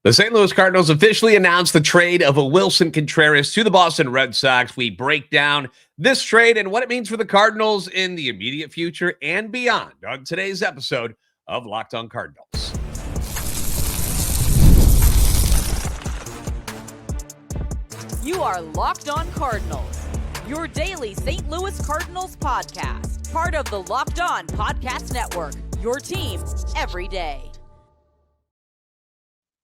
The St. Louis Cardinals officially announced the trade of Willson Contreras to the Boston Red Sox. We break down this trade and what it means for the Cardinals in the immediate future and beyond on today's episode of Locked On Cardinals. You are Locked On Cardinals, your daily St. Louis Cardinals podcast, part of the Locked On Podcast Network, your team every day.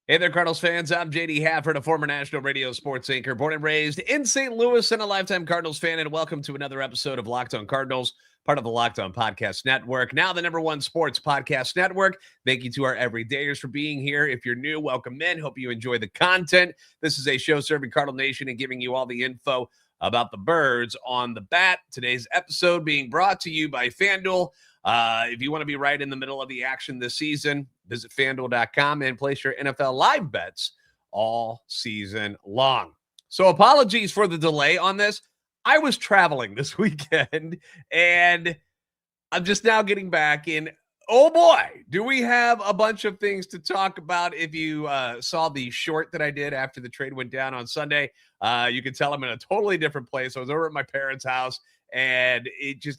Hey there, Cardinals fans. I'm JD Hafron, a former national radio sports anchor, born and raised in St. Louis and a lifetime Cardinals fan, and welcome to another episode of Locked On Cardinals, part of the Locked On Podcast Network, now the #1 sports podcast network. Thank you to our everydayers for being here. If you're new, welcome in. Hope you enjoy the content. This is a show serving Cardinal Nation and giving you all the info about the birds on the bat. Today's episode being brought to you by FanDuel. If you want to be right in the middle of the action this season, visit FanDuel.com and place your NFL live bets all season long. So apologies for the delay on this. I was traveling this weekend, and I'm just now getting back in. Oh, boy, do we have a bunch of things to talk about. If you saw the short that I did after the trade went down on Sunday, you can tell I'm in a totally different place. I was over at my parents' house. And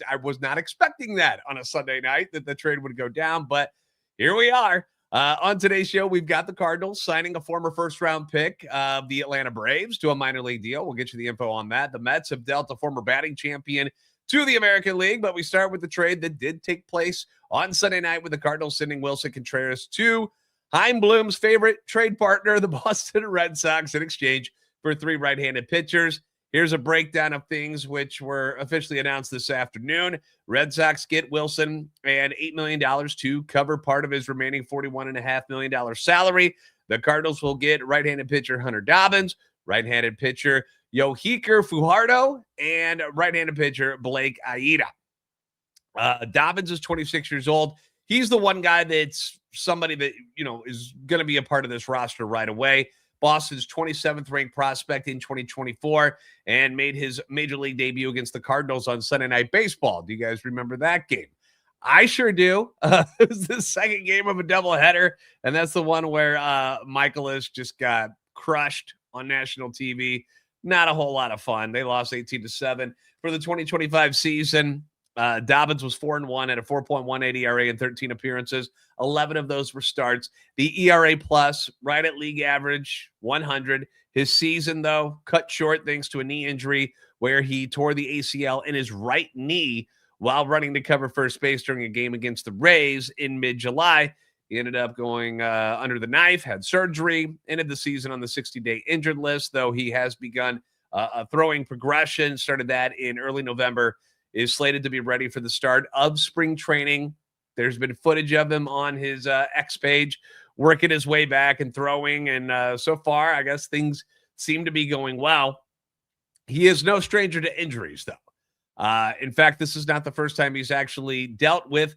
I was not expecting that on a Sunday night that the trade would go down. But here we are. On today's show, we've got the Cardinals signing a former first-round pick of the Atlanta Braves to a minor league deal. We'll get you the info on that. The Mets have dealt a former batting champion to the American League. But we start with the trade that did take place on Sunday night with the Cardinals sending Willson Contreras to Chaim Bloom's favorite trade partner, the Boston Red Sox, in exchange for 3 right-handed pitchers. Here's a breakdown of things which were officially announced this afternoon. Red Sox get Willson and $8 million to cover part of his remaining $41.5 million salary. The Cardinals will get right-handed pitcher Hunter Dobbins, right-handed pitcher Yhoiker Fajardo, and right-handed pitcher Blake Aita. Dobbins is 26 years old. He's the one guy that's somebody that, is going to be a part of this roster right away. Boston's 27th ranked prospect in 2024 and made his major league debut against the Cardinals on Sunday Night Baseball. Do you guys remember that game? I sure do. It was the second game of a doubleheader, and that's the one where Michaelis just got crushed on national TV. Not a whole lot of fun. They lost 18-7 for the 2025 season. Dobbins was 4-1 at a 4.18 ERA in 13 appearances. 11 of those were starts. The ERA plus, right at league average, 100. His season, though, cut short thanks to a knee injury where he tore the ACL in his right knee while running to cover first base during a game against the Rays in mid-July. He ended up going under the knife, had surgery, ended the season on the 60-day injured list, though he has begun a throwing progression, started that in early November, is slated to be ready for the start of spring training. There's been footage of him on his X page working his way back and throwing, and so far, I guess things seem to be going well. He is no stranger to injuries, though. In fact, this is not the first time he's actually dealt with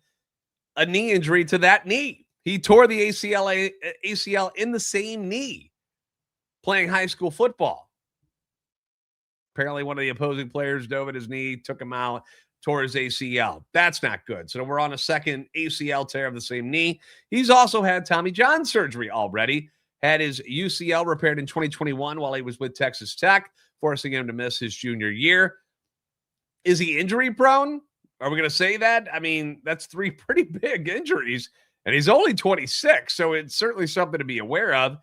a knee injury to that knee. He tore the ACL in the same knee playing high school football. Apparently, one of the opposing players dove at his knee, took him out, tore his ACL. That's not good. So we're on a second ACL tear of the same knee. He's also had Tommy John surgery already, had his UCL repaired in 2021 while he was with Texas Tech, forcing him to miss his junior year. Is he injury prone? Are we going to say that? I mean, that's 3 pretty big injuries, and he's only 26, so it's certainly something to be aware of.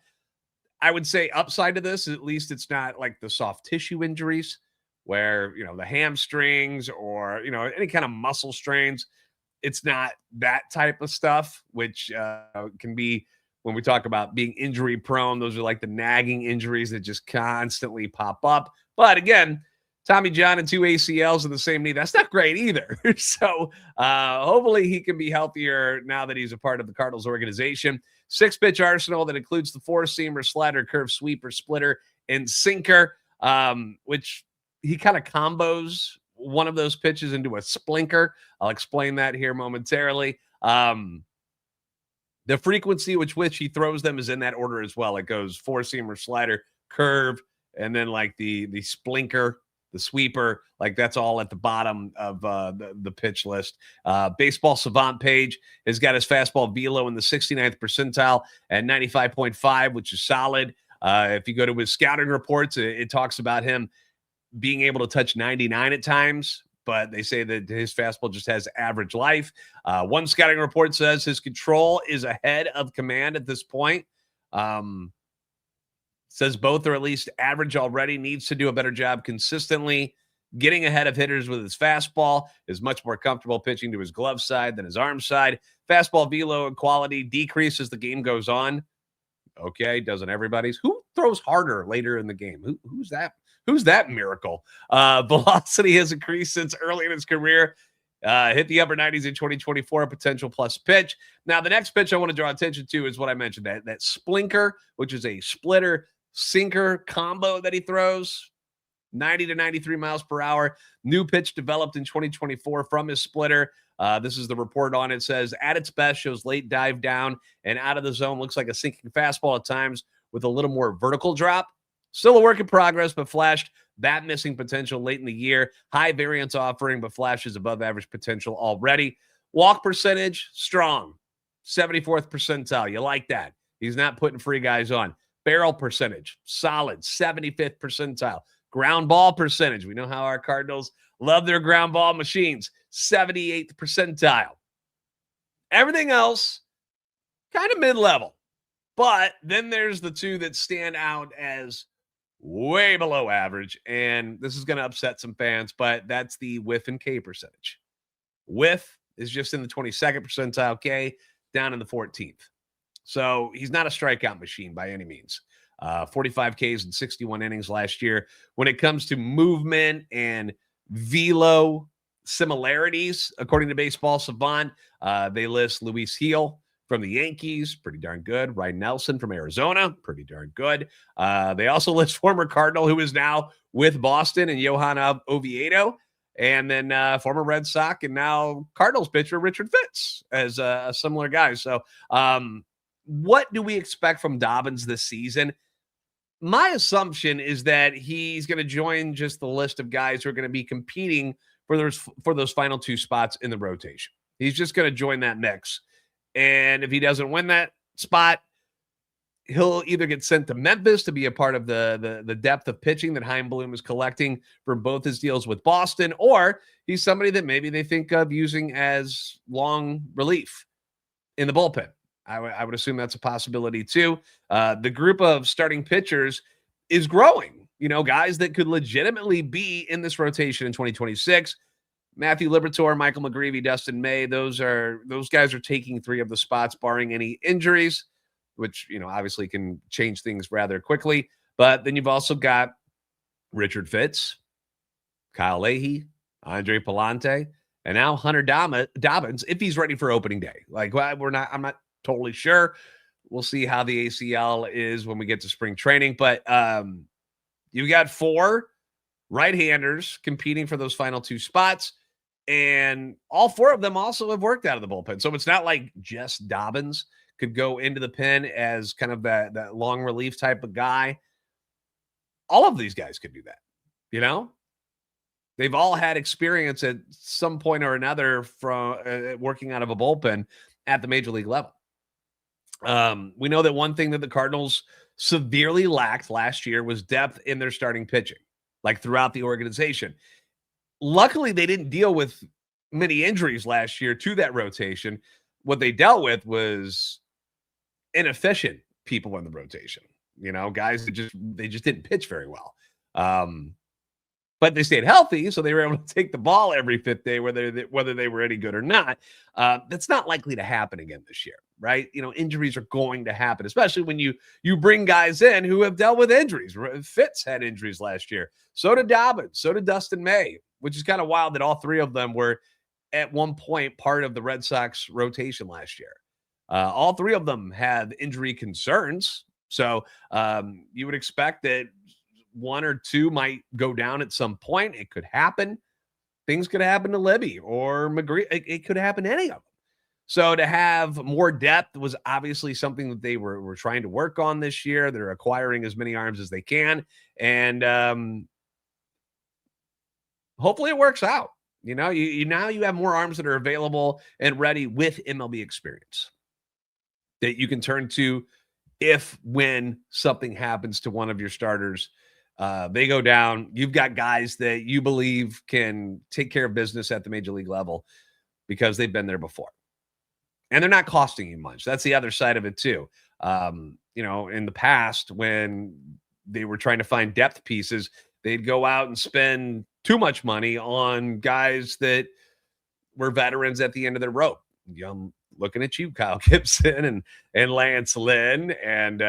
I would say upside to this, at least it's not like the soft tissue injuries where, the hamstrings or, any kind of muscle strains. It's not that type of stuff, which can be, when we talk about being injury prone, those are like the nagging injuries that just constantly pop up. But again, Tommy John and 2 ACLs in the same knee, that's not great either. So hopefully he can be healthier now that he's a part of the Cardinals organization. 6-pitch arsenal that includes the 4-seamer, slider, curve, sweeper, splitter, and sinker, which he kind of combos one of those pitches into a splinker. I'll explain that here momentarily. The frequency which he throws them is in that order as well. It goes 4-seamer, slider, curve, and then like the splinker, the sweeper. Like, that's all at the bottom of the pitch list. Baseball Savant page has got his fastball velo in the 69th percentile at 95.5, which is solid. If you go to his scouting reports, it talks about him being able to touch 99 at times, but they say that his fastball just has average life. One scouting report says his control is ahead of command at this point. Says both are at least average already, needs to do a better job consistently getting ahead of hitters with his fastball, is much more comfortable pitching to his glove side than his arm side. Fastball velo and quality decrease as the game goes on. Okay, doesn't everybody's? Who throws harder later in the game? Who's that? Who's that miracle? Velocity has increased since early in his career. Hit the upper 90s in 2024, potential plus pitch. Now, the next pitch I want to draw attention to is what I mentioned, that splinker, which is a splitter sinker combo that he throws, 90 to 93 miles per hour. New pitch developed in 2024 from his splitter. This is the report on it. It says, at its best, shows late dive down and out of the zone. Looks like a sinking fastball at times with a little more vertical drop. Still a work in progress, but flashed bat missing potential late in the year. High variance offering, but flashes above average potential already. Walk percentage, strong. 74th percentile. You like that. He's not putting free guys on. Barrel percentage, solid. 75th percentile. Ground ball percentage. We know how our Cardinals love their ground ball machines. 78th percentile. Everything else, kind of mid-level. But then there's the two that stand out as way below average, and this is going to upset some fans, but that's the whiff and K percentage. Whiff is just in the 22nd percentile, K down in the 14th. So he's not a strikeout machine by any means. 45 Ks in 61 innings last year. When it comes to movement and velo similarities, according to Baseball Savant, they list Luis Gil from the Yankees, pretty darn good. Ryan Nelson from Arizona, pretty darn good. They also list former Cardinal, who is now with Boston, and Johan Oviedo, and then former Red Sox and now Cardinals pitcher Richard Fitz as a similar guy. So what do we expect from Dobbins this season? My assumption is that he's going to join just the list of guys who are going to be competing for those final two spots in the rotation. He's just going to join that mix. And if he doesn't win that spot, he'll either get sent to Memphis to be a part of the depth of pitching that Chaim Bloom is collecting for both his deals with Boston, or he's somebody that maybe they think of using as long relief in the bullpen. I would assume that's a possibility too. The group of starting pitchers is growing, guys that could legitimately be in this rotation in 2026. Matthew Liberatore, Michael McGreevy, Dustin May, those guys are taking three of the spots, barring any injuries, which, obviously can change things rather quickly. But then you've also got Richard Fitz, Kyle Leahy, Andre Palante, and now Hunter Dobbins, if he's ready for opening day. I'm not totally sure. We'll see how the ACL is when we get to spring training. But you got four right-handers competing for those final two spots. And all four of them also have worked out of the bullpen. So it's not like just Dobbins could go into the pen as kind of that long relief type of guy. All of these guys could do that, They've all had experience at some point or another from working out of a bullpen at the major league level. We know that one thing that the Cardinals severely lacked last year was depth in their starting pitching, like throughout the organization. Luckily, they didn't deal with many injuries last year to that rotation. What they dealt with was inefficient people in the rotation. Guys that just didn't pitch very well. But they stayed healthy, so they were able to take the ball every fifth day, whether they were any good or not. That's not likely to happen again this year, right? Injuries are going to happen, especially when you bring guys in who have dealt with injuries. Fitz had injuries last year. So did Dobbins. So did Dustin May, which is kind of wild that all three of them were at one point part of the Red Sox rotation last year. All three of them have injury concerns. So you would expect that one or two might go down at some point. It could happen. Things could happen to Libby or McGree. It could happen to any of them. So to have more depth was obviously something that they were trying to work on this year. They're acquiring as many arms as they can. And hopefully it works out. You now you have more arms that are available and ready with MLB experience that you can turn to when something happens to one of your starters. They go down. You've got guys that you believe can take care of business at the major league level because they've been there before. And they're not costing you much. That's the other side of it too. In the past, when they were trying to find depth pieces, they'd go out and spend too much money on guys that were veterans at the end of their rope. I'm looking at you, Kyle Gibson and Lance Lynn. And,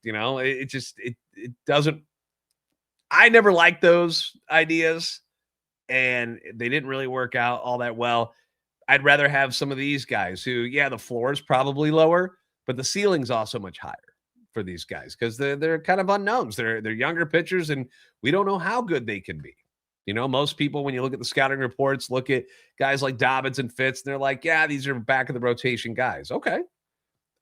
it doesn't, I never liked those ideas, and they didn't really work out all that well. I'd rather have some of these guys who, the floor is probably lower, but the ceiling's also much higher for these guys because they're kind of unknowns. They're younger pitchers, and we don't know how good they can be. Most people, when you look at the scouting reports, look at guys like Dobbins and Fitz, and they're like, these are back of the rotation guys. Okay.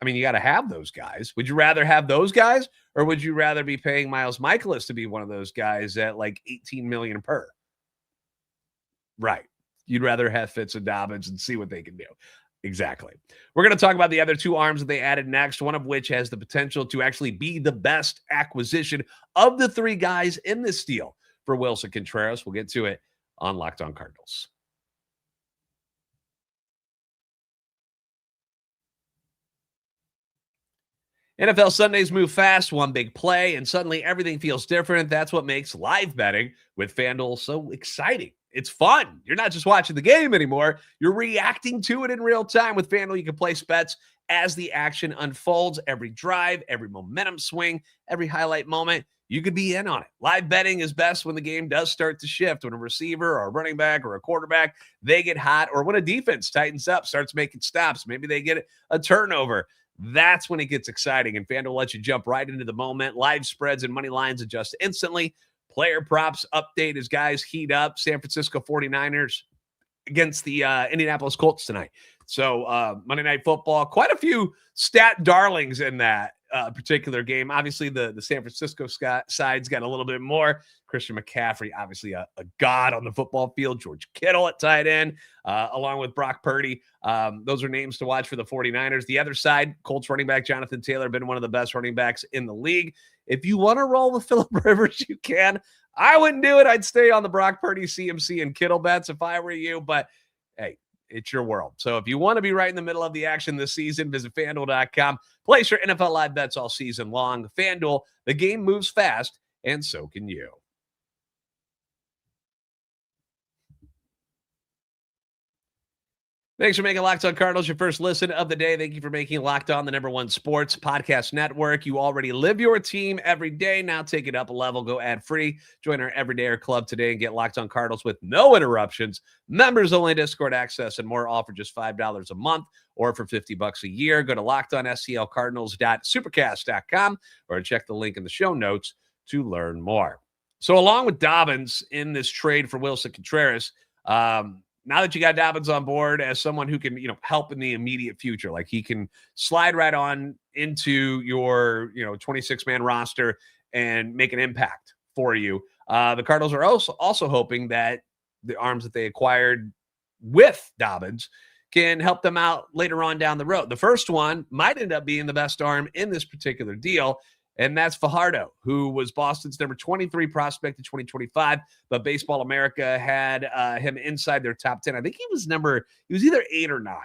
I mean, you got to have those guys. Would you rather have those guys, or would you rather be paying Miles Michaelis to be one of those guys at like $18 million per? Right. You'd rather have Fitz and Dobbins and see what they can do. Exactly. We're going to talk about the other two arms that they added next, one of which has the potential to actually be the best acquisition of the three guys in this deal for Willson Contreras. We'll get to it on Locked On Cardinals. NFL Sundays move fast, one big play, and suddenly everything feels different. That's what makes live betting with FanDuel so exciting. It's fun. You're not just watching the game anymore. You're reacting to it in real time. With FanDuel, you can place bets as the action unfolds. Every drive, every momentum swing, every highlight moment, you could be in on it. Live betting is best when the game does start to shift, when a receiver or a running back or a quarterback, they get hot, or when a defense tightens up, starts making stops. Maybe they get a turnover. That's when it gets exciting, and FanDuel lets you jump right into the moment. Live spreads and money lines adjust instantly. Player props update as guys heat up. San Francisco 49ers against the Indianapolis Colts tonight. So Monday Night Football, quite a few stat darlings in that particular game. Obviously, the San Francisco side's got a little bit more. Christian McCaffrey, obviously a god on the football field. George Kittle at tight end, along with Brock Purdy. Those are names to watch for the 49ers. The other side, Colts running back Jonathan Taylor, been one of the best running backs in the league. If you want to roll with Phillip Rivers, you can. I wouldn't do it. I'd stay on the Brock Purdy, CMC, and Kittle bets if I were you. But, hey, it's your world. So if you want to be right in the middle of the action this season, visit FanDuel.com. Place your NFL live bets all season long. FanDuel, the game moves fast, and so can you. Thanks for making Locked On Cardinals your first listen of the day. Thank you for making Locked On the #1 sports podcast network. You already live your team every day. Now take it up a level. Go ad-free. Join our Everydayer Club today and get Locked On Cardinals with no interruptions. Members-only Discord access and more, all for just $5 a month or for $50 a year. Go to LockedOnSTLCardinals.supercast.com or check the link in the show notes to learn more. So along with Dobbins in this trade for Willson Contreras, now that you got Dobbins on board as someone who can, help in the immediate future, like he can slide right on into your, 26-man roster and make an impact for you. The Cardinals are also hoping that the arms that they acquired with Dobbins can help them out later on down the road. The first one might end up being the best arm in this particular deal, and that's Fajardo, who was Boston's number 23 prospect in 2025, but Baseball America had him inside their top 10. I think he was either 8 or 9.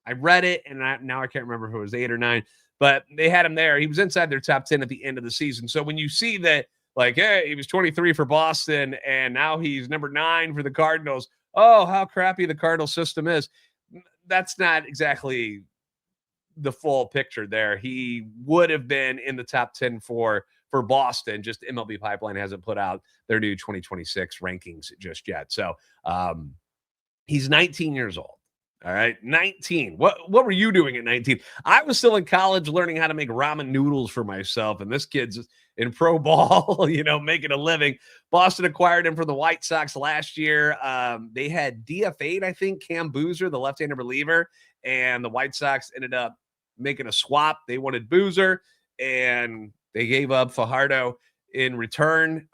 I read it, and now I can't remember if it was 8 or 9, but they had him there. He was inside their top 10 at the end of the season. So when you see that, like, hey, he was 23 for Boston, and now he's number 9 for the Cardinals, oh, how crappy the Cardinal system is. That's not exactly the full picture there. He would have been in the top 10 for Boston. Just MLB Pipeline hasn't put out their new 2026 rankings just yet. So he's 19 years old. All right. 19. What were you doing at 19? I was still in college learning how to make ramen noodles for myself. And this kid's in pro ball, making a living. Boston acquired him for the White Sox last year. They had DFA'd, I think, Cam Boozer, the left-handed reliever, and the White Sox ended up making a swap. They wanted Boozer, and they gave up Fajardo in return.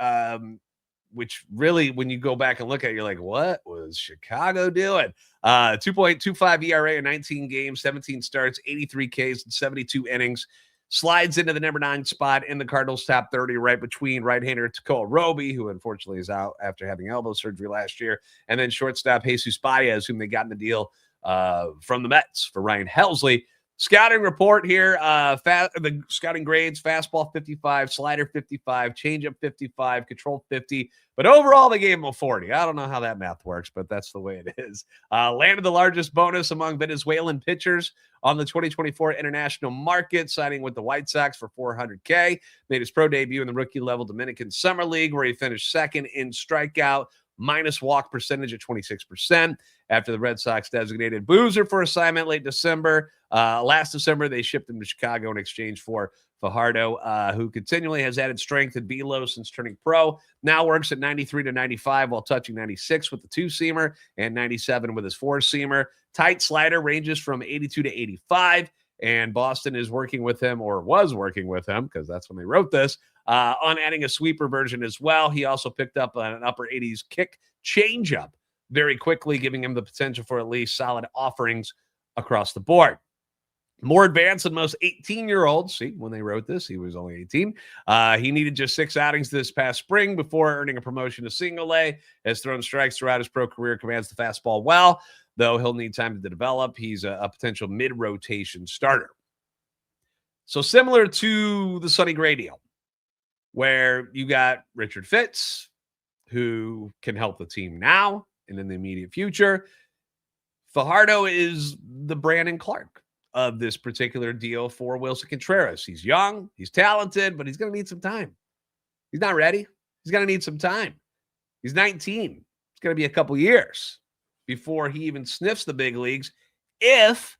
which really, when you go back and look at it, you're like, what was Chicago doing? 2.25 ERA in 19 games, 17 starts, 83 Ks, and 72 innings. Slides into the number 9 spot in the Cardinals top 30, right between right-hander Tekoa Roby, who unfortunately is out after having elbow surgery last year, and then shortstop Jesus Baez, whom they got in the deal from the Mets for Ryan Helsley. Scouting report here, the scouting grades: fastball 55, slider 55, changeup 55, control 50. But overall, they gave him a 40. I don't know how that math works, but that's the way it is. Landed the largest bonus among Venezuelan pitchers on the 2024 international market, signing with the White Sox for $400K. Made his pro debut in the rookie-level Dominican Summer League, where he finished second in strikeout minus walk percentage at 26%. After the Red Sox designated Boozer for assignment late December. Last December, they shipped him to Chicago in exchange for Fajardo, who continually has added strength at below since turning pro. Now works at 93 to 95 while touching 96 with the 2-seamer and 97 with his 4-seamer. Tight slider ranges from 82 to 85. And Boston is working with him, or was working with him, because that's when they wrote this, on adding a sweeper version as well. He also picked up an upper 80s kick changeup very quickly, giving him the potential for at least solid offerings across the board. More advanced than most 18-year-olds. See, when they wrote this, he was only 18. He needed just 6 outings this past spring before earning a promotion to single A. Has thrown strikes throughout his pro career, commands the fastball well, though he'll need time to develop. He's a potential mid-rotation starter. So similar to the Sonny Gray deal, where you got Richard Fitz, who can help the team now and in the immediate future. Fajardo is the Brandon Clark of this particular deal for Willson Contreras. He's young, he's talented, but he's going to need some time. He's not ready. He's going to need some time. He's 19. It's going to be a couple years before he even sniffs the big leagues, if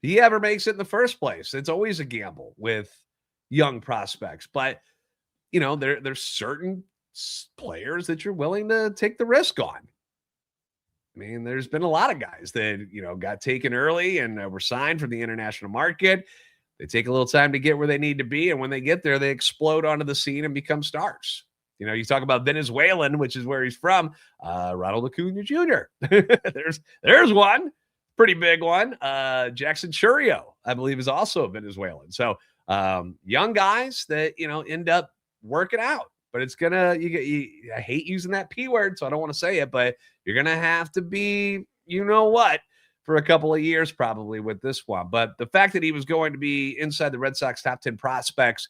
he ever makes it in the first place. It's always a gamble with young prospects, but you know, there's certain players that you're willing to take the risk on. I mean, there's been a lot of guys that, you know, got taken early and were signed for the international market. They take a little time to get where they need to be, and when they get there, they explode onto the scene and become stars. You know, you talk about Venezuelan, which is where he's from, Ronald Acuna Jr. there's one pretty big one. Jackson Churio, I believe, is also a Venezuelan. So young guys that, you know, end up working out. But it's gonna, I hate using that P word, so I don't want to say it, but you're gonna have to be, you know what, for a couple of years probably with this one. But the fact that he was going to be inside the Red Sox top 10 prospects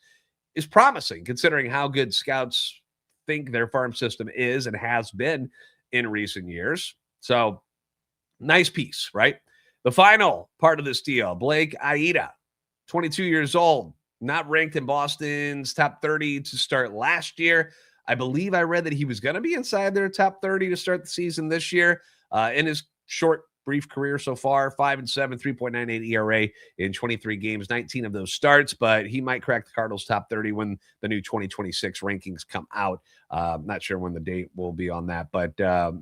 is promising, considering how good scouts think their farm system is and has been in recent years. So nice piece, right? The final part of this deal, Blake Aita, 22 years old. Not ranked in Boston's top 30 to start last year. I believe I read that he was going to be inside their top 30 to start the season this year. In his short, brief career so far, 5-7, 3.98 ERA in 23 games, 19 of those starts, but he might crack the Cardinals top 30 when the new 2026 rankings come out. Not sure when the date will be on that, but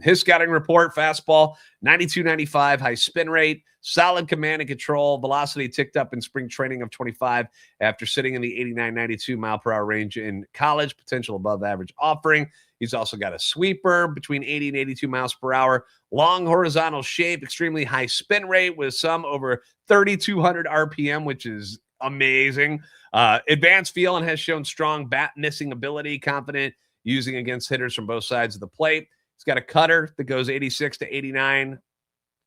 his scouting report: fastball 92-95, high spin rate, solid command and control, velocity ticked up in spring training of 25 after sitting in the 89-92 mile per hour range in college, potential above average offering. He's also got a sweeper between 80 and 82 miles per hour, long horizontal shape, extremely high spin rate with some over 3,200 RPM, which is amazing. Advanced feel and has shown strong bat missing ability, confident using against hitters from both sides of the plate. He's got a cutter that goes 86 to 89,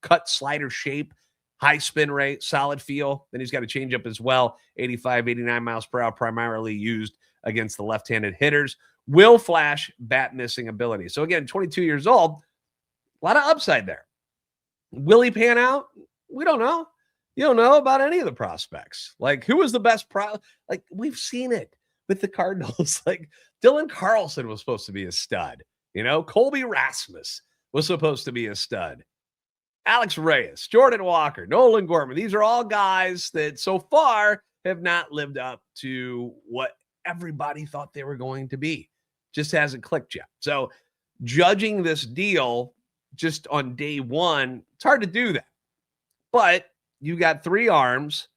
cut slider shape, high spin rate, solid feel. Then he's got a changeup as well, 85, 89 miles per hour, primarily used against the left-handed hitters. Will flash bat missing ability. So again, 22 years old, a lot of upside there. Will he pan out? We don't know. You don't know about any of the prospects. Like, who was the best like, we've seen it with the Cardinals. Like, Dylan Carlson was supposed to be a stud. You know, Colby Rasmus was supposed to be a stud. Alex Reyes, Jordan Walker, Nolan Gorman. These are all guys that so far have not lived up to what everybody thought they were going to be. Just hasn't clicked yet. So judging this deal just on day one, it's hard to do that. But you got 3 arms,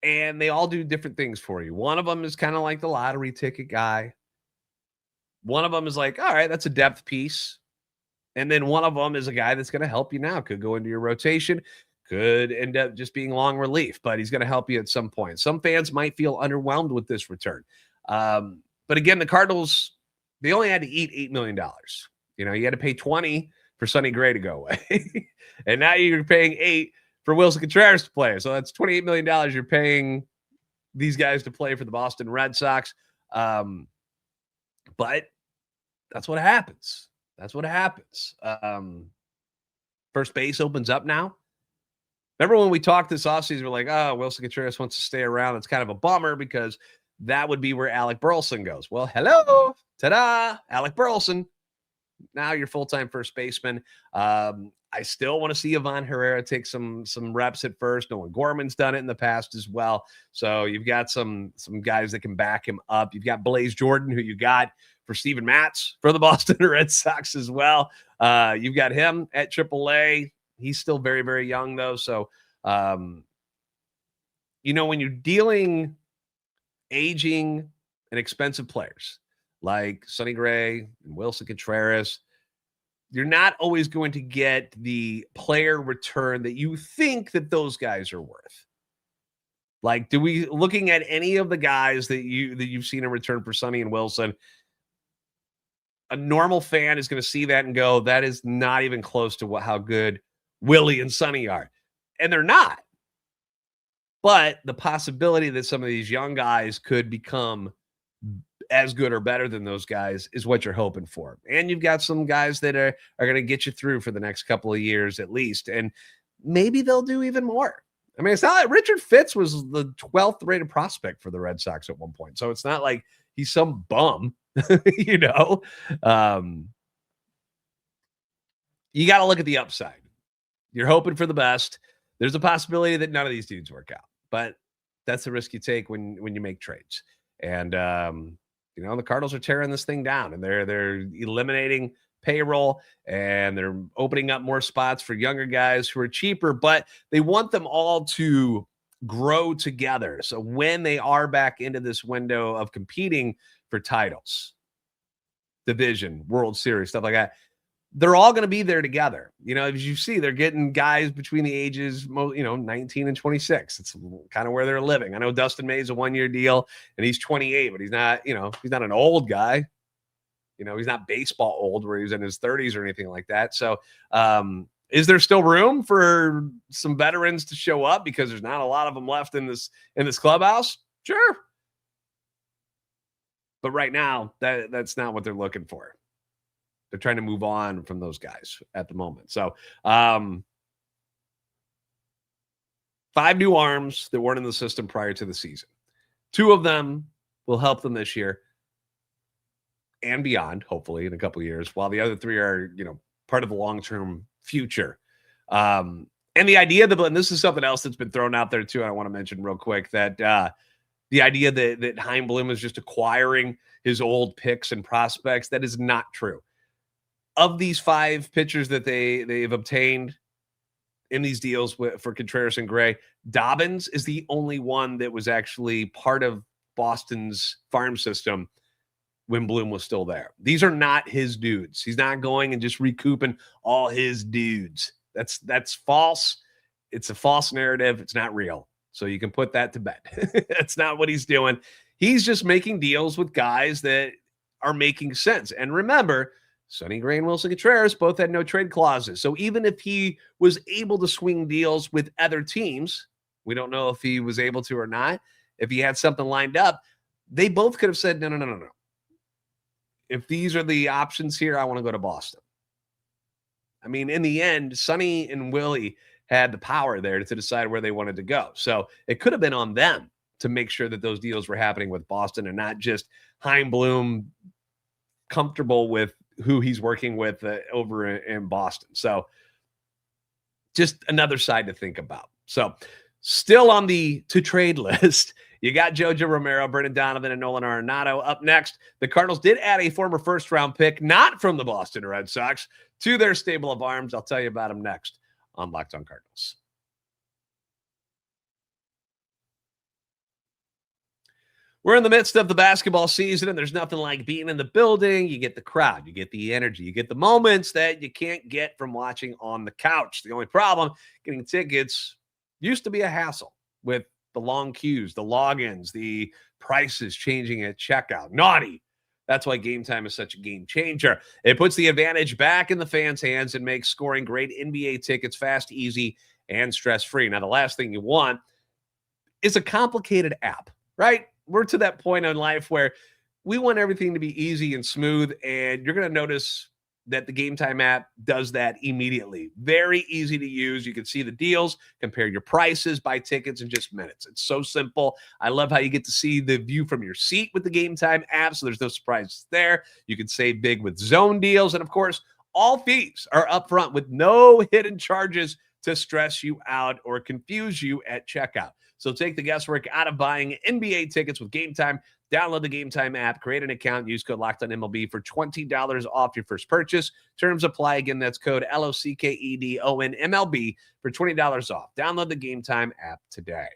and they all do different things for you. One of them is kind of like the lottery ticket guy. One of them is like, all right, that's a depth piece. And then one of them is a guy that's going to help you now. Could go into your rotation, could end up just being long relief, but he's going to help you at some point. Some fans might feel underwhelmed with this return. But again, the Cardinals, they only had to eat $8 million. You know, you had to pay 20 for Sonny Gray to go away. And now you're paying 8 for Willson Contreras to play. So that's $28 million you're paying these guys to play for the Boston Red Sox. But that's what happens. That's what happens. First base opens up now. Remember when we talked this offseason, we're like, oh, Willson Contreras wants to stay around. It's kind of a bummer because that would be where Alec Burleson goes. Well, hello. Ta-da. Alec Burleson. Now you're full-time first baseman. I still want to see Ivan Herrera take some reps at first. Nolan Gorman's done it in the past as well. So you've got some guys that can back him up. You've got Blaze Jordan, who you got for Steven Matz for the Boston Red Sox as well. You've got him at AAA. He's still very, very young, though. So, when you're dealing aging and expensive players like Sonny Gray and Willson Contreras, you're not always going to get the player return that you think that those guys are worth. Like, looking at any of the guys that you've seen in return for Sonny and Willson, a normal fan is going to see that and go, that is not even close to how good Willie and Sonny are. And they're not. But the possibility that some of these young guys could become as good or better than those guys is what you're hoping for. And you've got some guys that are going to get you through for the next couple of years at least. And maybe they'll do even more. I mean, it's not like Richard Fitz was the 12th rated prospect for the Red Sox at one point. So it's not like he's some bum, You got to look at the upside. You're hoping for the best. There's a possibility that none of these dudes work out, but that's the risk you take when you make trades. And, the Cardinals are tearing this thing down, and they're eliminating payroll, and they're opening up more spots for younger guys who are cheaper, but they want them all to grow together. So when they are back into this window of competing for titles, division, World Series, stuff like that, they're all going to be there together. As you see, they're getting guys between the ages, 19 and 26. It's kind of where they're living. I know Dustin May's a 1-year deal, and he's 28, but he's not, he's not an old guy. He's not baseball old where he's in his 30s or anything like that. So, is there still room for some veterans to show up because there's not a lot of them left in this clubhouse? Sure. But right now, that's not what they're looking for. They're trying to move on from those guys at the moment. So 5 new arms that weren't in the system prior to the season. 2 of them will help them this year and beyond, hopefully in a couple of years, while the other 3 are, part of the long-term future. And the idea and this is something else that's been thrown out there too, I want to mention real quick, that the idea that Chaim Bloom is just acquiring his old picks and prospects, that is not true. Of these 5 pitchers that they've obtained in these deals for Contreras and Gray, Dobbins is the only one that was actually part of Boston's farm system when Bloom was still there. These are not his dudes. He's not going and just recouping all his dudes. That's false. It's a false narrative. It's not real. So you can put that to bed. That's not what he's doing. He's just making deals with guys that are making sense. And remember, Sonny Gray and Willson Contreras both had no trade clauses. So even if he was able to swing deals with other teams, we don't know if he was able to or not, if he had something lined up, they both could have said, no. If these are the options here, I want to go to Boston. I mean, in the end, Sonny and Willie had the power there to decide where they wanted to go. So it could have been on them to make sure that those deals were happening with Boston and not just Chaim Bloom comfortable with who he's working with over in Boston. So just another side to think about. So still on the to trade list, you got Jojo Romero, Brendan Donovan, and Nolan Arenado. Up next, the Cardinals did add a former first-round pick, not from the Boston Red Sox, to their stable of arms. I'll tell you about him next on Locked On Cardinals. We're in the midst of the basketball season, and there's nothing like being in the building. You get the crowd, you get the energy, you get the moments that you can't get from watching on the couch. The only problem, getting tickets used to be a hassle with the long queues, the logins, the prices changing at checkout. Naughty. That's why Game Time is such a game changer. It puts the advantage back in the fans' hands and makes scoring great NBA tickets fast, easy, and stress-free. Now, the last thing you want is a complicated app, right? We're to that point in life where we want everything to be easy and smooth, and you're going to notice that the Game Time app does that immediately. Very easy to use. You can see the deals, compare your prices, buy tickets in just minutes. It's so simple. I love how you get to see the view from your seat with the Game Time app, so there's no surprises there. You can save big with zone deals, and of course, all fees are upfront with no hidden charges to stress you out or confuse you at checkout. So take the guesswork out of buying NBA tickets with Game Time. Download the Game Time app, create an account, use code LOCKEDONMLB for $20 off your first purchase. Terms apply. Again, that's code LOCKEDONMLB for $20 off. Download the Game Time app today.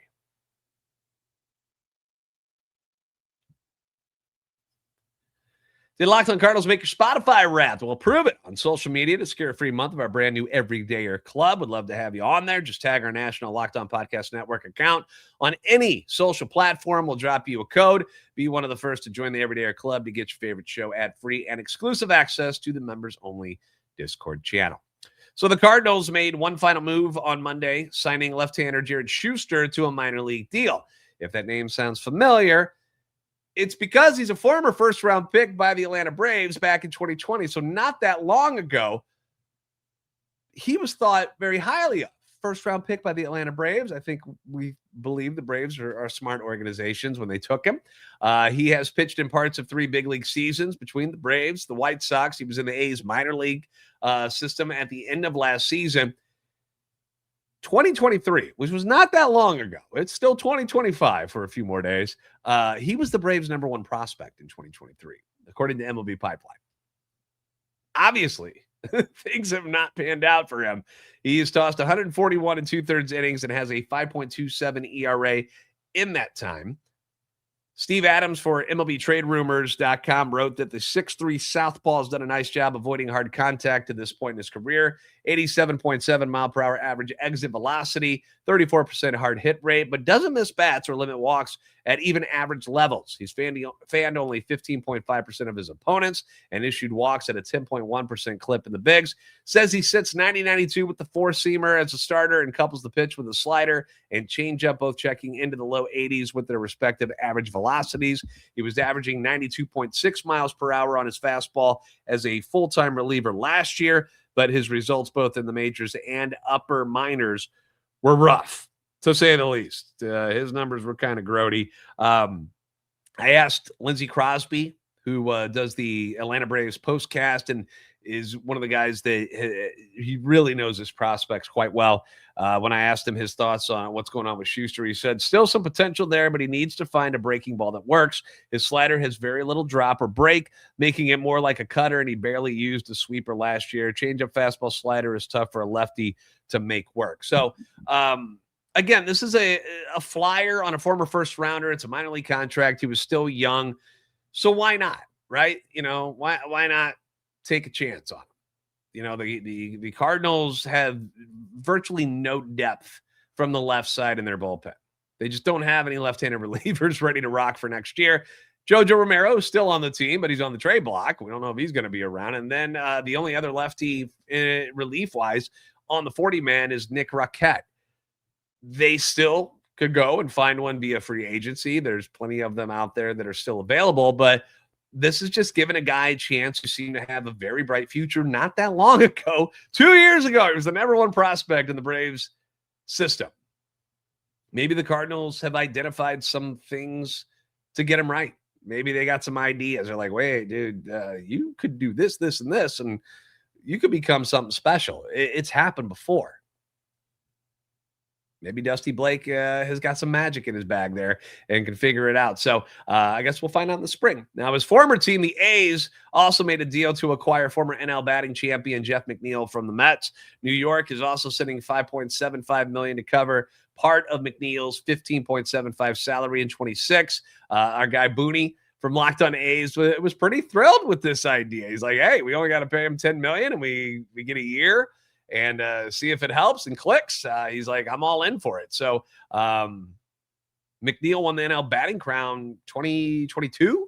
Did Locked On Cardinals make your Spotify Wrapped? Well, prove it on social media to secure a free month of our brand new Everydayer Club. Would love to have you on there. Just tag our national Locked On Podcast Network account on any social platform. We'll drop you a code. Be one of the first to join the Everydayer Club to get your favorite show ad-free and exclusive access to the members-only Discord channel. So the Cardinals made one final move on Monday, signing left-hander Jared Shuster to a minor league deal. If that name sounds familiar, it's because he's a former first-round pick by the Atlanta Braves back in 2020. So not that long ago, he was thought very highly of. First-round pick by the Atlanta Braves. I think we believe the Braves are smart organizations when they took him. He has pitched in parts of 3 big league seasons between the Braves, the White Sox. He was in the A's minor league system at the end of last season. 2023, which was not that long ago. It's still 2025 for a few more days. He was the Braves' #1 prospect in 2023, according to MLB Pipeline. Obviously, things have not panned out for him. He has tossed 141 2/3 innings and has a 5.27 ERA in that time. Steve Adams for MLBTradeRumors.com wrote that the 6'3" southpaw has done a nice job avoiding hard contact to this point in his career. 87.7 mile per hour average exit velocity, 34% hard hit rate, but doesn't miss bats or limit walks at even average levels. He's fanned only 15.5% of his opponents and issued walks at a 10.1% clip in the bigs. Says he sits 90-92 with the four-seamer as a starter and couples the pitch with a slider and changeup, both checking into the low 80s with their respective average velocities. He was averaging 92.6 miles per hour on his fastball as a full-time reliever last year, but his results both in the majors and upper minors were rough, to say the least. His numbers were kind of grody. I asked Lindsey Crosby, who does the Atlanta Braves postcast and is one of the guys that he really knows his prospects quite well. When I asked him his thoughts on what's going on with Shuster, he said still some potential there, but he needs to find a breaking ball that works. His slider has very little drop or break, making it more like a cutter, and he barely used a sweeper last year. Changeup, fastball, slider is tough for a lefty to make work. So, again, this is a flyer on a former first rounder. It's a minor league contract. He was still young. So why not, right? You know, why not take a chance on him? You know, the Cardinals have virtually no depth from the left side in their bullpen. They just don't have any left-handed relievers ready to rock for next year. Jojo Romero is still on the team, but he's on the trade block. We don't know if he's going to be around. And then the only other lefty relief-wise on the 40-man is Nick Raquette. They still could go and find one via free agency. There's plenty of them out there that are still available, but this is just giving a guy a chance who seemed to have a very bright future not that long ago. 2 years ago, he was the #1 prospect in the Braves system. Maybe the Cardinals have identified some things to get him right. Maybe they got some ideas. They're like, wait, dude, you could do this, this, and this, and you could become something special. It's happened before. Maybe Dusty Blake has got some magic in his bag there and can figure it out. So I guess we'll find out in the spring. Now, his former team, the A's, also made a deal to acquire former NL batting champion Jeff McNeil from the Mets. New York is also sending $5.75 million to cover part of McNeil's $15.75 salary in 26. Our guy Booney from Locked On A's was pretty thrilled with this idea. He's like, hey, we only got to pay him $10 million and we get a year and see if it helps and clicks. He's like, I'm all in for it. So McNeil won the NL batting crown 2022.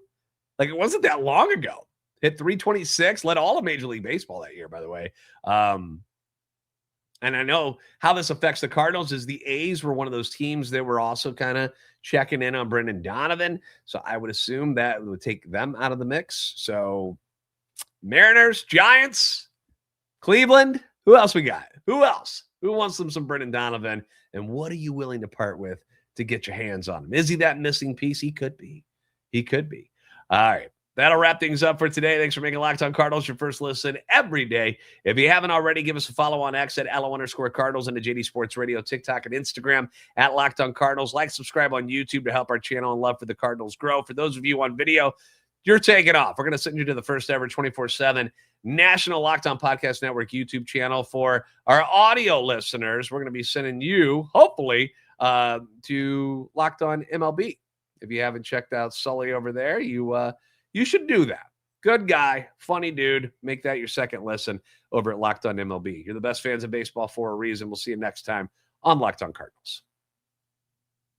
Like, it wasn't that long ago. Hit 326, led all of Major League Baseball that year, by the way. And I know how this affects the Cardinals is the A's were one of those teams that were also kind of checking in on Brendan Donovan. So I would assume that would take them out of the mix. So Mariners, Giants, Cleveland, who else we got? Who else? Who wants some Brendan Donovan? And what are you willing to part with to get your hands on him? Is he that missing piece? He could be. He could be. All right. That'll wrap things up for today. Thanks for making Locked On Cardinals your first listen every day. If you haven't already, give us a follow on X at @LO_Cardinals and the JD Sports Radio, TikTok, and Instagram at Locked On Cardinals. Like, subscribe on YouTube to help our channel and love for the Cardinals grow. For those of you on video, you're taking off. We're going to send you to the first ever 24/7 National Locked On Podcast Network YouTube channel. For our audio listeners, we're going to be sending you, hopefully, to Locked On MLB. If you haven't checked out Sully over there, you should do that. Good guy, funny dude. Make that your second listen over at Locked On MLB. You're the best fans of baseball for a reason. We'll see you next time on Locked On Cardinals.